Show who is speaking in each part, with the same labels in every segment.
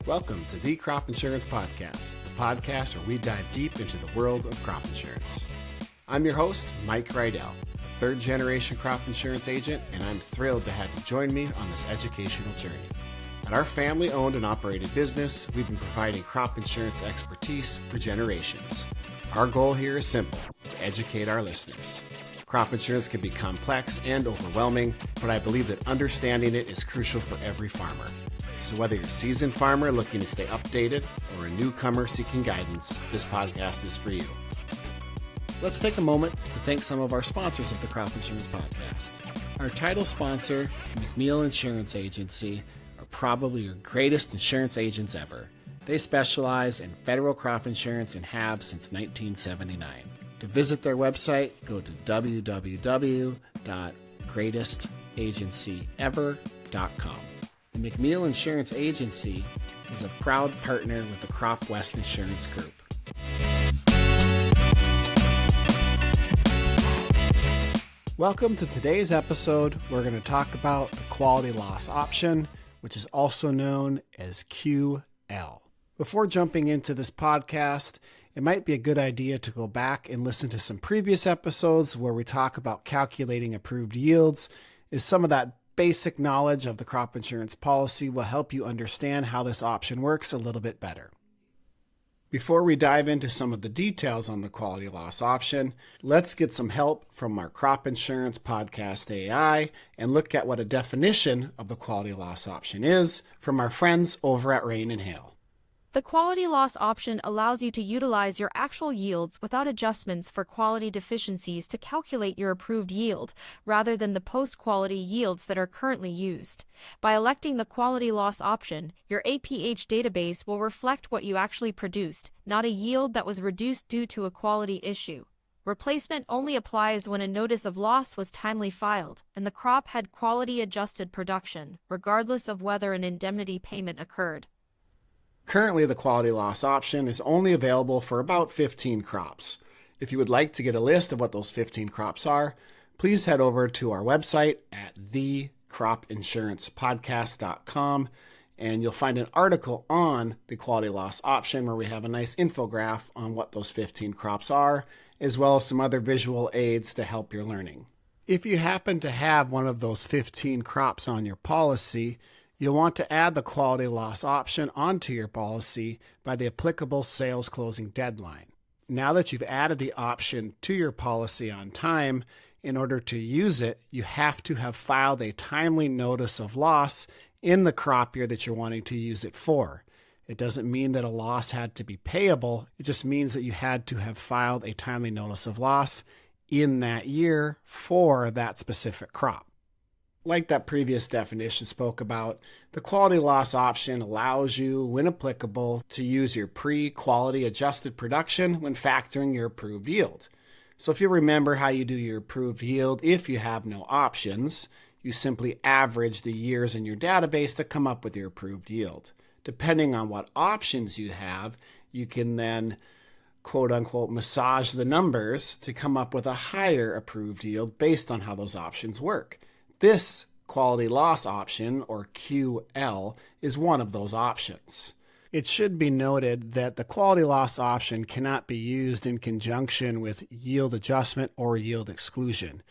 Speaker 1: Welcome to the Crop Insurance Podcast, the podcast where we dive deep into the world of crop insurance. I'm your host, Mike Rydell, a third-generation crop insurance agent, and I'm thrilled to have you join me on this educational journey. At our family-owned and operated business, we've been providing crop insurance expertise for generations. Our goal here is simple, to educate our listeners. Crop insurance can be complex and overwhelming, but I believe that understanding it is crucial for every farmer. So whether you're a seasoned farmer looking to stay updated or a newcomer seeking guidance, this podcast is for you. Let's take a moment to thank some of our sponsors of the Crop Insurance Podcast. Our title sponsor, McNeil Insurance Agency, are probably your greatest insurance agents ever. They specialize in federal crop insurance and have since 1979. To visit their website, go to www.greatestagencyever.com. The McNeil Insurance Agency is a proud partner with the Crop West Insurance Group. Welcome to today's episode. We're going to talk about the quality loss option, which is also known as QL. Before jumping into this podcast, it might be a good idea to go back and listen to some previous episodes where we talk about calculating approved yields, as some of that basic knowledge of the crop insurance policy will help you understand how this option works a little bit better. Before we dive into some of the details on the quality loss option, let's get some help from our Crop Insurance Podcast AI and look at what a definition of the quality loss option is from our friends over at Rain and Hail.
Speaker 2: The quality loss option allows you to utilize your actual yields without adjustments for quality deficiencies to calculate your approved yield, rather than the post-quality yields that are currently used. By electing the quality loss option, your APH database will reflect what you actually produced, not a yield that was reduced due to a quality issue. Replacement only applies when a notice of loss was timely filed, and the crop had quality-adjusted production, regardless of whether an indemnity payment occurred.
Speaker 1: Currently, the quality loss option is only available for about 15 crops. If you would like to get a list of what those 15 crops are, please head over to our website at thecropinsurancepodcast.com, and you'll find an article on the quality loss option where we have a nice infographic on what those 15 crops are, as well as some other visual aids to help your learning. If you happen to have one of those 15 crops on your policy, you'll want to add the quality loss option onto your policy by the applicable sales closing deadline. Now that you've added the option to your policy on time, in order to use it, you have to have filed a timely notice of loss in the crop year that you're wanting to use it for. It doesn't mean that a loss had to be payable. It just means that you had to have filed a timely notice of loss in that year for that specific crop. Like that previous definition spoke about, the quality loss option allows you, when applicable, to use your pre-quality adjusted production when factoring your approved yield. So if you remember how you do your approved yield, if you have no options, you simply average the years in your database to come up with your approved yield. Depending on what options you have, you can then quote-unquote massage the numbers to come up with a higher approved yield based on how those options work. This quality loss option, or QL, is one of those options. It should be noted that the quality loss option cannot be used in conjunction with yield adjustment or yield exclusion.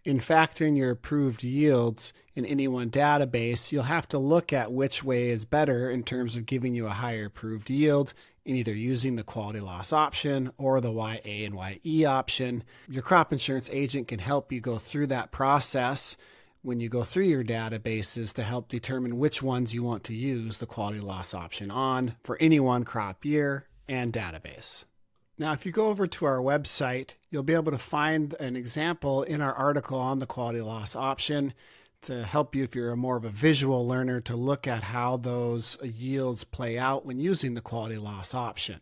Speaker 1: In factoring your approved yields in any one database, you'll have to look at which way is better in terms of giving you a higher approved yield in either using the quality loss option or the YA and YE option. Your crop insurance agent can help you go through that process when you go through your databases to help determine which ones you want to use the quality loss option on for any one crop year and database. Now, if you go over to our website, you'll be able to find an example in our article on the quality loss option to help you, if you're more of a visual learner, to look at how those yields play out when using the quality loss option.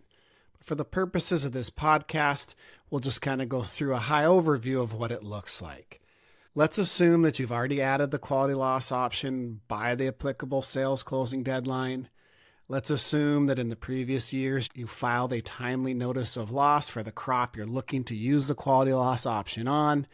Speaker 1: But for the purposes of this podcast, we'll just kind of go through a high overview of what it looks like. Let's assume that you've already added the quality loss option by the applicable sales closing deadline. Let's assume that in the previous years you filed a timely notice of loss for the crop you're looking to use the quality loss option on,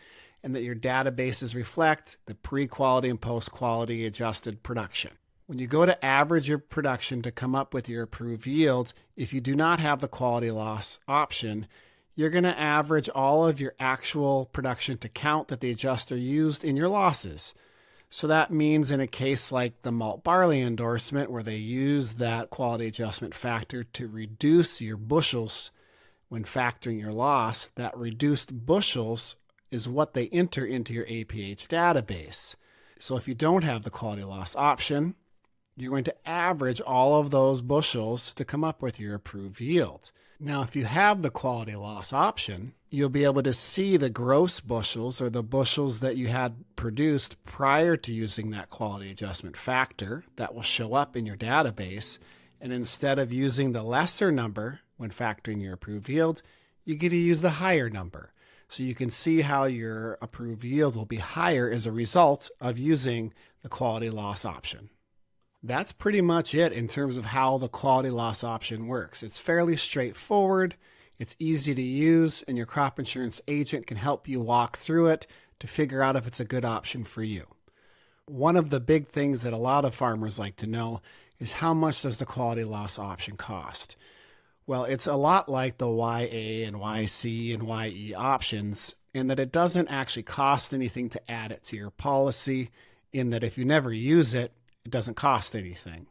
Speaker 1: and that your databases reflect the pre-quality and post-quality adjusted production. When you go to average your production to come up with your approved yield, if you do not have the quality loss option, you're going to average all of your actual production to count that the adjuster used in your losses. So that means in a case like the malt barley endorsement, where they use that quality adjustment factor to reduce your bushels when factoring your loss, that reduced bushels is what they enter into your APH database. So if you don't have the quality loss option, you're going to average all of those bushels to come up with your approved yield. Now, if you have the quality loss option, you'll be able to see the gross bushels, or the bushels that you had produced prior to using that quality adjustment factor. That will show up in your database. And instead of using the lesser number when factoring your approved yield, you get to use the higher number. So you can see how your approved yield will be higher as a result of using the quality loss option. That's pretty much it in terms of how the quality loss option works. It's fairly straightforward, it's easy to use, and your crop insurance agent can help you walk through it to figure out if it's a good option for you. One of the big things that a lot of farmers like to know is how much does the quality loss option cost? Well, it's a lot like the YA and YC and YE options in that it doesn't actually cost anything to add it to your policy, in that if you never use it, it doesn't cost anything.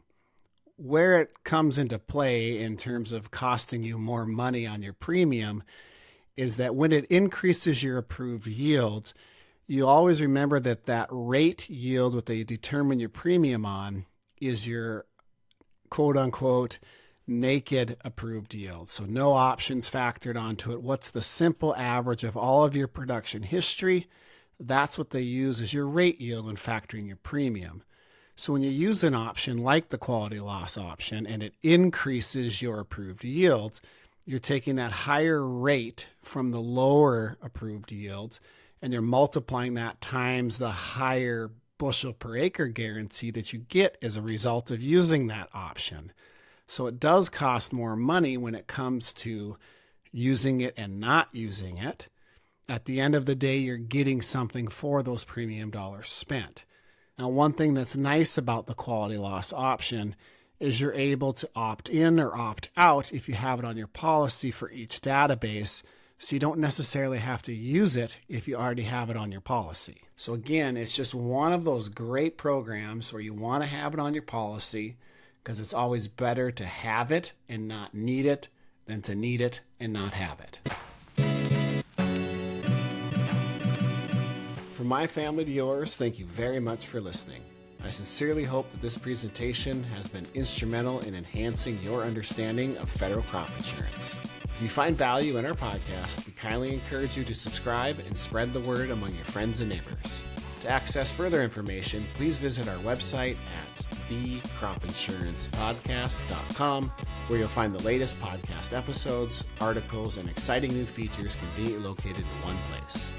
Speaker 1: Where it comes into play in terms of costing you more money on your premium is that when it increases your approved yield, you always remember that that rate yield, what they determine your premium on, is your quote-unquote naked approved yield. So no options factored onto it. What's the simple average of all of your production history? That's what they use as your rate yield when factoring your premium. So when you use an option like the quality loss option and it increases your approved yield, you're taking that higher rate from the lower approved yield and you're multiplying that times the higher bushel per acre guarantee that you get as a result of using that option. So it does cost more money when it comes to using it and not using it. At the end of the day, you're getting something for those premium dollars spent. Now, one thing that's nice about the quality loss option is you're able to opt in or opt out if you have it on your policy for each database, so you don't necessarily have to use it if you already have it on your policy. So again, it's just one of those great programs where you want to have it on your policy because it's always better to have it and not need it than to need it and not have it. From my family to yours, thank you very much for listening. I sincerely hope that this presentation has been instrumental in enhancing your understanding of federal crop insurance. If you find value in our podcast, we kindly encourage you to subscribe and spread the word among your friends and neighbors. To access further information, please visit our website at thecropinsurancepodcast.com, where you'll find the latest podcast episodes, articles, and exciting new features conveniently located in one place.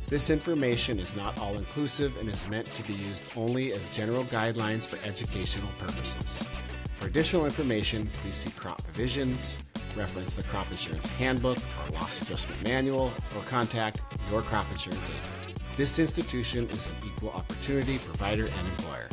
Speaker 1: This information is not all-inclusive and is meant to be used only as general guidelines for educational purposes. For additional information, please see crop provisions, reference the Crop Insurance Handbook or Loss Adjustment Manual, or contact your crop insurance agent. This institution is an equal opportunity provider and employer.